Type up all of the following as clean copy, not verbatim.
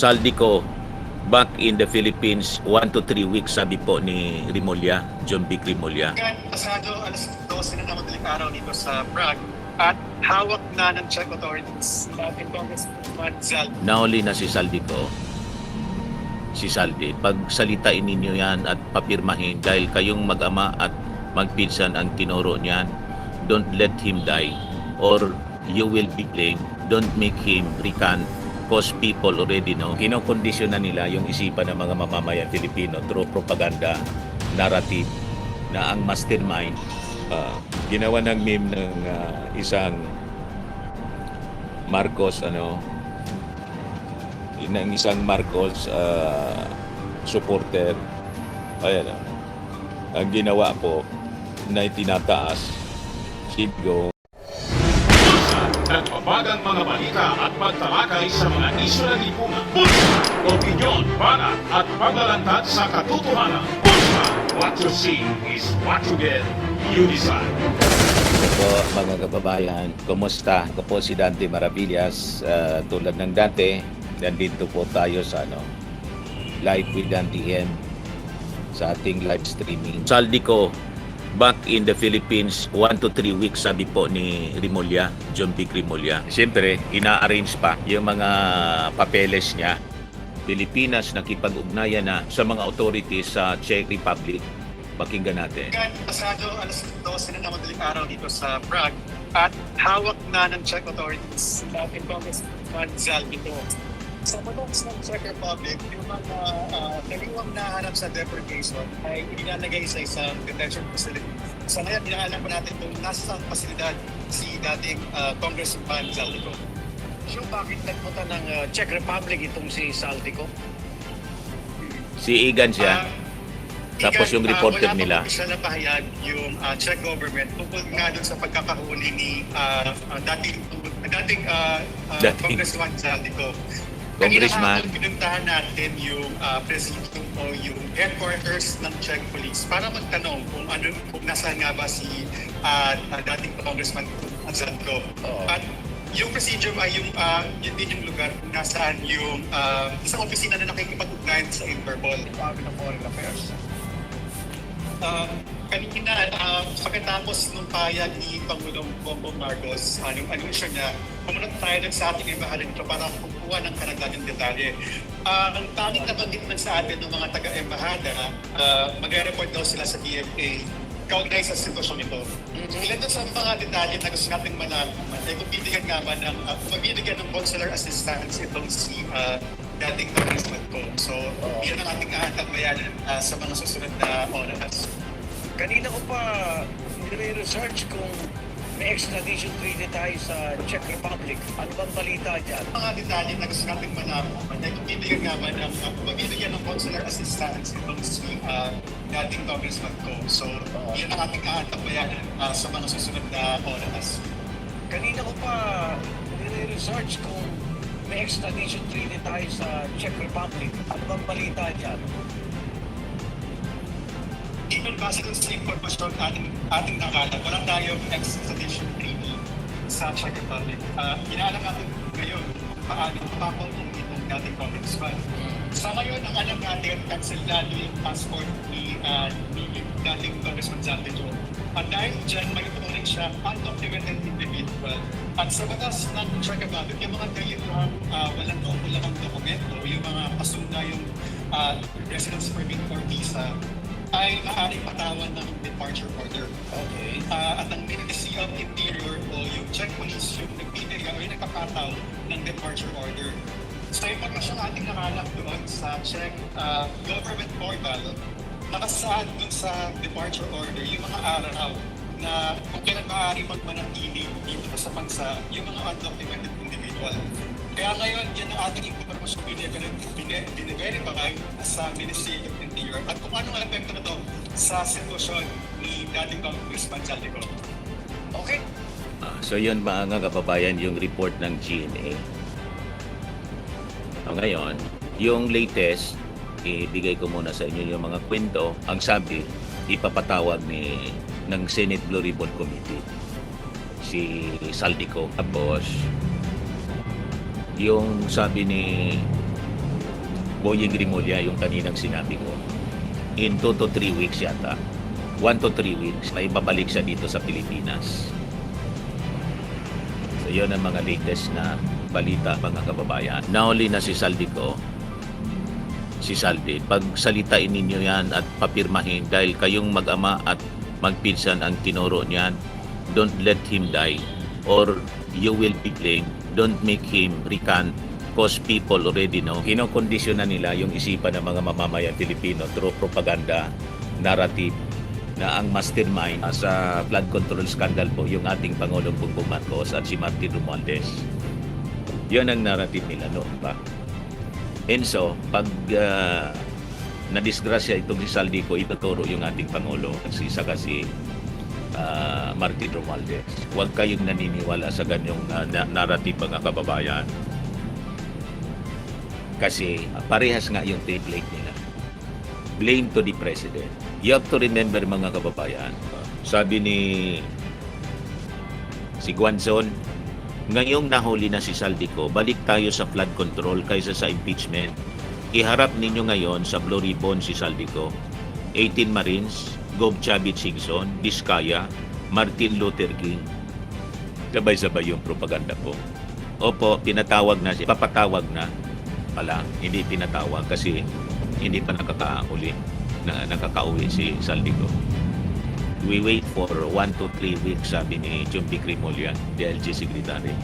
Saldico back in the Philippines 1 to 3 weeks, sabi po ni Rimulya, John Vic Rimulya. Pasado alas 12 na madaling araw dito sa Prague at hawak na ng Czech authorities dating Congressman Zaldi. Nauli na si Saldico. Si Saldi, pagsalitain ninyo yan at papirmahin dahil kayong mag-ama at magpinsan ang tinuro niyan. Don't let him die or you will be blamed. Don't make him recant because people already know. Kinokondisyon na nila yung isipan ng mga mamamayan Pilipino through propaganda, narrative, na ang mastermind, ginawa ng meme ng isang Marcos, ng isang Marcos supporter. Ayan, ang ginawa po na itinataas, Sidgo. Nagpapagang mga balita at pagtalakay sa mga isyu ng lipunan. Bulsa! Opinyon, banat at paglalantad sa katotohanan. Bulsa! What you see is what you get. You decide. Ito po mga kababayan, kumusta? Ako po si Dante Maravillas. Tulad ng dati, nandito po tayo sa Live with Dante M sa ating live streaming. Saldico back in the Philippines 1 to 3 weeks, sabi po ni Rimulya, John Vic Rimulya. Siyempre, ina-arrange pa yung mga papeles niya. Pilipinas nakipag-ugnayan na sa mga authorities sa Czech Republic. Pakinggan natin. Pasado alas 12 na madaling araw dito sa Prague at hawak na ng Czech authorities dating Congressman Zaldi. Sa manos ng Czech Republic, yung mga kaliwang nahanap sa deportation ay inilalagay sa isang detention facility. Sa ngayon, inaalam pa natin kung nasa saan pasilidad si dating Congressman Zaldico. So bakit nagpunta ng Czech Republic itong si Saldico? Si Igan siya. Tapos yung reporter nila. Wala pa na pahayag yung Czech government tungkol nga dun sa pagkakahuli ni dating Congressman Zaldico. Congressman. Kanina pinuntahan natin yung presidium o yung headquarters ng Czech Police para magtanong kung nasaan nga ba si dating Congressman Zaldico. At yung presidium ay yun din yung lugar kung nasaan yung isang opisina na nakikipag-ugnayan sa Interpol. Department of Foreign Affairs. Kanina, pagkatapos nung payag ni Pangulong Bongbong Marcos, anong anunsyo niya, pumunta tayo sa ating embahadan nito para kukuha ng karagdagang detalye. Ang tanging nabanggit lang sa atin ng mga taga-embahada, magre-report daw sila sa DFA kaugnay sa sitwasyon ito. Ilan doon sa mga detalye na gusto nating malaman ay kung mabibigyan ng consular assistance itong si dating Congressman ko. So, yun ang ating ahatambayan sa mga susunod na oras. Kanina ko pa nire-research kung may extradition treaty tayo sa Czech Republic. Ano bang balita dyan? Mga detalye na gusto nating malaman ay kung mabibigyan ng consular assistance itong si dating Congressman ko. So, yun ang ating ahatambayan sa mga susunod na oras. Kanina ko pa nire-research kung may extradition treaty tayo sa Czech Republic. Ano bang balita dyan? Even base dun sa impormasyon ating nakalap, wala tayong extradition treaty sa Czech Republic. Inaalam natin ngayon paano mapapagong itong dating congressman. Sa ngayon, ang alam natin, kanselado yung passport ni dating Congressman Zaldico. At dahil dyan, may ituturing siya undocumented individual. At sa batas ng Czech Republic, yung mga kayuhang walang dokumento, yung mga pasuna yung residence permit or visa, ay maaaring patawan ng departure order. Okay. At ang Ministry of Interior o yung Czech Police yung nagbibigay o yung nagpapataw ng departure order. So yung pagkasyang ating nakalap doon sa Czech government portal, nakasaad doon sa departure order yung mga araw na kung kailan maaari magmanatili dito sa bansa yung mga undocumented individual. Kaya ngayon, yan ang ating impormasyon bine-verify sa Ministry of Interior at kung anong epekto na ito sa sitwasyon ni dating Congressman Zaldico. Okay. So yun mga kababayan, yung report ng GNA. Ngayon, yung latest, ibigay ko muna sa inyo yung mga kwento. Ang sabi, ipapatawag ng Senate Blue Ribbon Committee si Saldico. Tapos yung sabi ni Boying Rimulya, yung kaninang sinabi ko. In 2 to 3 weeks yata. 1 to 3 weeks, may babalik siya dito sa Pilipinas. So, yun ang mga latest na balita, mga kababayan. Nahuli na si Saldico. Si Saldi, pagsalitain ninyo yan at papirmahin dahil kayong mag-ama at magpinsan ang tinuro niyan. Don't let him die or you will be blamed. Don't make him recant because people already know. Kinokondisyon na nila yung isipan ng mga mamamayan Pilipino through propaganda, narrative, na ang mastermind sa flood control scandal po yung ating Pangulong Bongbong Marcos at si Martin Romualdez. Yun ang narrative nila noon pa. And so, pag nadisgrasya itong si Saldico, ituturo yung ating Pangulo at saka si Martin Romualdez. Huwag kayong naniniwala sa ganyong narrative, mga kababayan. Kasi parehas nga yung template nila. Blame to the President. You have to remember, mga kababayan, sabi ni si Guanzon, ngayong nahuli na si Saldico, balik tayo sa flood control kaysa sa impeachment. Iharap ninyo ngayon sa Blue Ribbon si Saldico, 18 Marines, Gov Chavit Singson, Diskaya, Martin Luther King. Sabay-sabay yung propaganda po. Opo, pinatawag na siya. Papatawag na pala. Hindi tinatawag kasi hindi pa nakakauwi si Saldico. We wait for 1 to 3 weeks, sabi ni Chumbic Rimulya, DLG Secretary.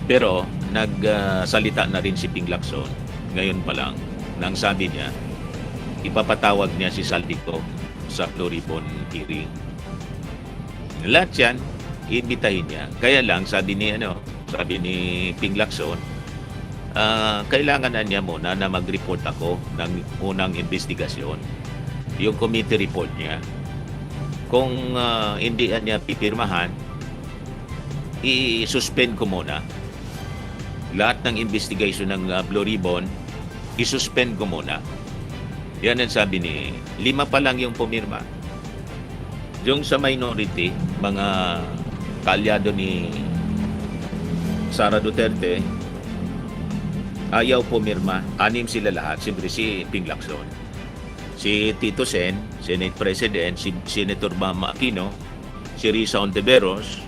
Pero nagsalita na rin si Ping Lacson ngayon pa lang nang sabi niya ipapatawag niya si Saldico sa Blue Ribbon hearing. Lahat yan iimbitahin niya. Kaya lang sabi ni Ping Lacson, kailangan na niya muna na mag-report ako ng unang investigasyon. Yung committee report niya. Kung hindi niya pipirmahan, i-suspend ko muna. Lahat ng investigation ng Blue Ribbon, i-suspend ko muna. Yan ang sabi ni, 5 pa lang yung pumirma. Yung sa minority, mga kaalyado ni Sara Duterte, ayaw pumirma. 6 sila lahat. Siyempre si Ping Lacson, si Tito Sen, Senate President, si Senator Mama Aquino, si Risa Ontiveros,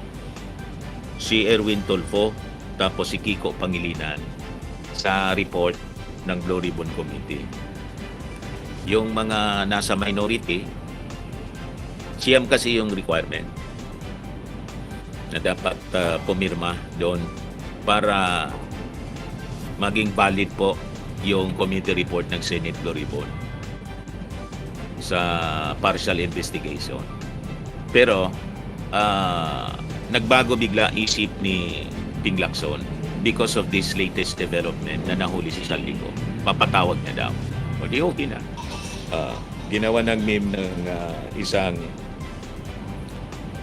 si Erwin Tulfo, tapos si Kiko Pangilinan sa report ng Blue Ribbon Committee. Yung mga nasa minority, siyam kasi yung requirement na dapat pumirma doon para maging valid po yung committee report ng Senate Blue Ribbon sa partial investigation. Pero nagbago bigla isip ni Ping Lacson because of this latest development na nahuli si Saldico. Papatawag niya daw. O di okay na. Ginawa ng meme ng isang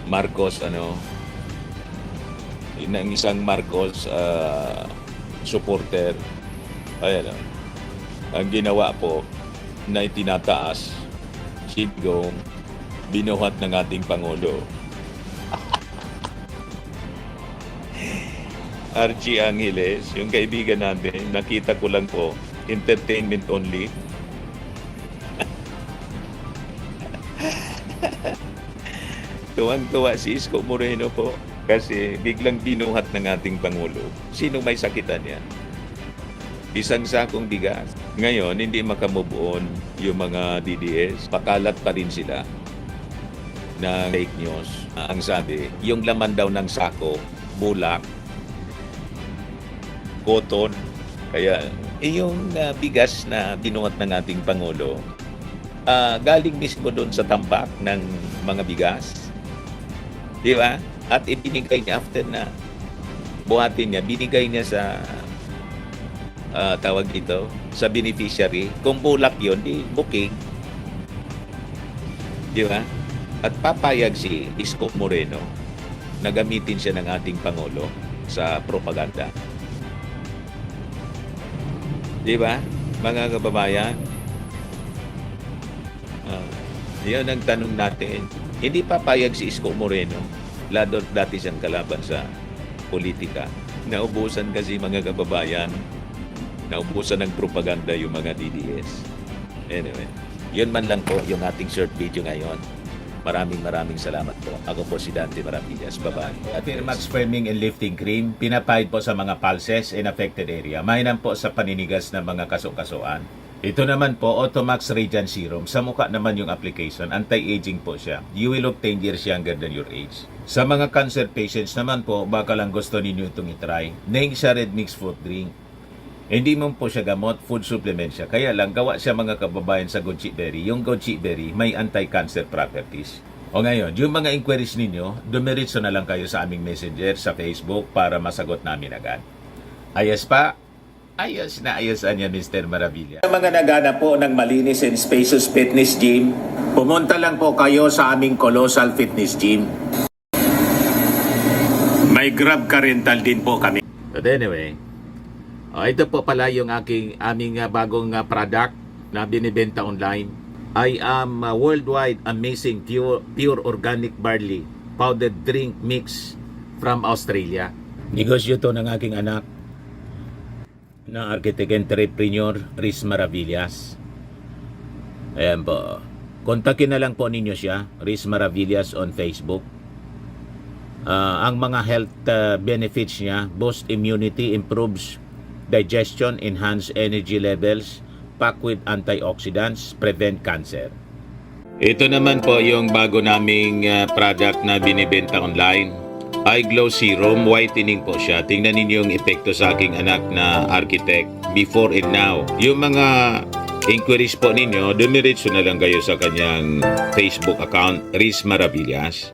Marcos ng isang Marcos supporter. Ayan, ang ginawa po na itinataas Sigong binuhat ng ating Pangulo. Archie Angeles, yung kaibigan natin, nakita ko lang po, entertainment only. Tuwang-tuwa si Isko Moreno po kasi biglang binuhat ng ating Pangulo. Sino may sakitan yan? Isang sakong bigas. Ngayon, hindi makamove on yung mga DDS. Pakalat pa rin sila na fake news. Ang sabi, yung laman daw ng sako, bulak, cotton. Kaya, yung bigas na binuhat ng ating Pangulo, galing mismo doon sa tambak ng mga bigas. Di ba? At ibinigay niya after na buhatin niya, binigay niya sa tawag dito, sa beneficiary. Kung bulak yun, di booking. Di ba? At papayag si Isko Moreno na gamitin siya ng ating Pangulo sa propaganda. Di ba? Mga kababayan, yun ang tanong natin. Hindi papayag si Isko Moreno. Lalo dati siyang kalaban sa politika. Naubusan kasi mga kababayan Naubusan ng propaganda yung mga DDS. Anyway, yun man lang po yung ating short video ngayon. Maraming salamat po. Ako po si Dante Maravillas. Bye-bye. Firmax Firming and Lifting Cream, pinapahid po sa mga pulses in affected area. Mainam po sa paninigas ng mga kaso-kasuan. Ito naman po, Automax Radiant Serum. Sa mukha naman yung application, anti-aging po siya. You will look 10 years younger than your age. Sa mga cancer patients naman po, baka lang gusto ninyo itong itry. Neng siya red mixed fruit drink. Hindi mo po siya gamot, food supplement siya. Kaya lang, gawa siya mga kababayan sa goji berry. Yung goji berry, may anti-cancer properties. O ngayon, yung mga inquiries ninyo, dumiritso na lang kayo sa aming messenger sa Facebook para masagot namin agad. Ayos pa? Ayos na ayos niya, Mr. Maravilla. Sa mga nagana po ng malinis and spacious fitness gym, pumunta lang po kayo sa aming Colossal Fitness Gym. May Grab car rental din po kami. But anyway, ito po pala yung aming bagong product na binibenta online. I am worldwide amazing pure organic barley powdered drink mix from Australia. Negosyo to ng aking anak na architect entrepreneur Riz Maravillas. Ayan po. Kontakin na lang po ninyo siya, Riz Maravillas on Facebook. Ang mga health benefits niya, boost immunity, improves digestion, enhance energy levels, packed with antioxidants, prevent cancer. Ito naman po yung bago naming product na binibenta online. Eye Glow Serum, whitening po siya. Tingnan ninyo yung epekto sa aking anak na architect before and now. Yung mga inquiries po ninyo, dumiretso na lang kayo sa kanyang Facebook account, Riz Maravillas.